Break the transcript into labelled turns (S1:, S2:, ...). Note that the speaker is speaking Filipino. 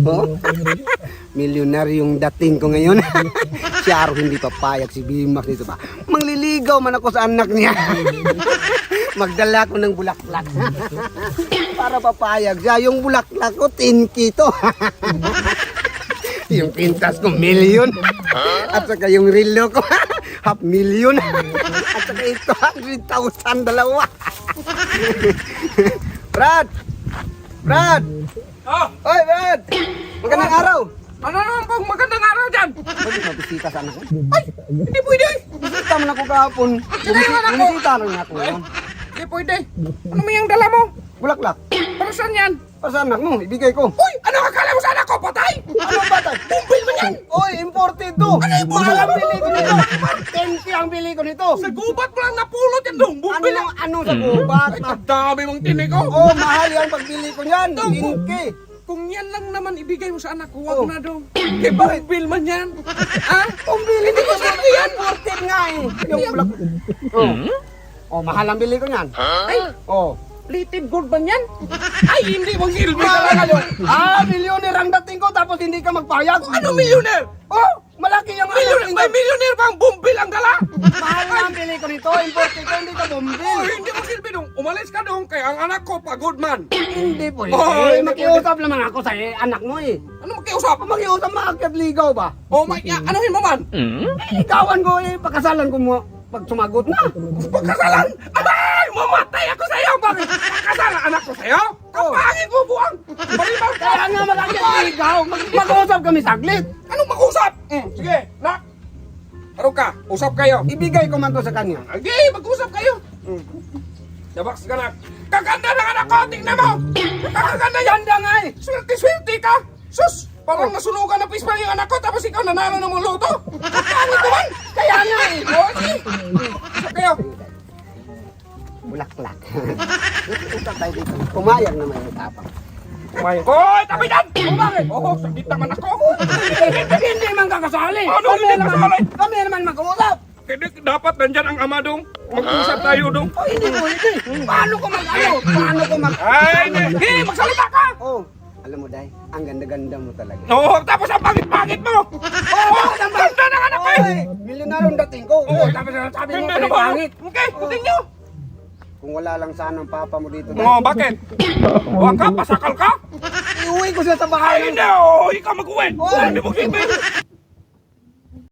S1: Oh, milyonaryong dating ko ngayon. Si Aro hindi papayag, si Bimax dito ba? Mangliligaw man ako sa anak niya. Magdala ko ng bulaklak. Para papayag siya. Yung bulaklak ko, 10K to. Yung pintas ko, milyon. At saka yung relo ko, 500,000. At saka ito, 100,000 dalawa. Brad! Brad!
S2: Oh,
S1: Oy, Brad! Magandang araw!
S2: ano naman pang magandang araw dyan?
S1: Pwede mabisita sa anak ko?
S2: Ay, hindi pwede.
S1: Bisita mo na ako kahapon. Bumisita na nga ako ngayon.
S2: Hindi pwede. Ano mo yung dala mo?
S1: Bulaklak.
S2: Para saan yan?
S1: Para sa anak mo, ibigay ko.
S2: Uy, ano akala mo sa anak ko? Patay?
S1: Ano ba tayo?
S2: Bumbil man yan.
S1: Oy, imported to! Mahal ang bili ko nito! 10K ang bili ko nito!
S2: Sa gubat mo lang napulot yan dong. Bumbil yan.
S1: Ano sa gubat?
S2: Ay, kadami mong tinig ko.
S1: Oh, mahal yung pagbili ko niyan! 10K!
S2: Kung yan lang naman ibigay mo sa anak ko, wag
S1: Oh.
S2: na dong. Eh, bumbil man yan. Ha?
S1: Pambili
S2: Hindi ko sabi yan.
S1: Imported nga eh! Yung bulak... Oh. Oh, mahal ang bili ko niyan.
S2: Ay,
S1: Oh.
S2: plated gold man yan? Ay, hindi mong silbi talaga dong.
S1: Millionaire ang dating ko tapos hindi ka magpayag.
S2: Ano millionaire?
S1: Oh, malaki yung
S2: May millionaire bang bumbil ang dala?
S1: Mahal nga ang bili ko nito. Imported ko, hindi ka bumbil.
S2: Oh, hindi mo silbi dong. Umalis ka dong kaya ang anak ko pagod man.
S1: Hindi po eh.
S2: Oh, hindi
S1: Makiusap naman ako sa anak mo eh.
S2: Ano makiusap?
S1: Makiusap, maakyat ligaw ba?
S2: Oh my, anuhin mo man?
S1: Ikawan ko eh, pakasalan ko mo pag sumagot na.
S2: Pagkasalan? Ay, mamatay ako sa'yo! Bakit? Pagkasalan anak ko sa'yo? Kapangit mo buwang! Balibaw ka!
S1: Kaya nga maakyat ligaw, mag-usap kami saglit.
S2: Anong mag-usap? Sige, nak! Ano ka? Usap kayo.
S1: Ibigay ko man to sa kanya.
S2: Sige, mag-usap kayo. Dabaks ka nak. Kaganda ng anak ko, tingnan mo! Kaganda yan!
S1: Ganda nga eh.
S2: Swerte-swerte ka! Sus! Parang nasunugan na pispa yung anak ko tapos ikaw nanalo ng mga loto! Kapangit naman!
S1: Kaya nga eh.
S2: O, sige! Usap kayo.
S1: Bulaklak. Usap tayo dito. Pumayag naman yung tapang.
S2: Kumain. Hoy, tabi dyan! Oh, bakit? Oo, saglit naman ako.
S1: Hindi man kakasali.
S2: Ano hindi kasali?
S1: Kami naman mag-uusap.
S2: Hindi, dapat nandyan ang ama dong. Mag-usap tayo dong.
S1: Oh, hindi pwede. Paano ko mag-ano? Paano ko mag...
S2: Ay, hindi, magsalita ka!
S1: Oh, alam mo, Day, ang ganda-ganda mo talaga.
S2: Oo, tapos ang pangit-pangit mo! Oo, ang ganda ng anak ko!
S1: Oy, milyonaryong dating ko.
S2: Oo,
S1: Tapos sabi mo,
S2: Ganda naman.
S1: pinipangit.
S2: Okay, continue.
S1: Kung wala lang sana ang papa mo dito. Day.
S2: Oo, bakit? Huwag ka, pasakal ka?
S1: Iuwi ko siya sa bahay.
S2: Ay, hindi, oo, ikaw mag-uwi.
S1: Oy.
S2: Hindi mo silbi.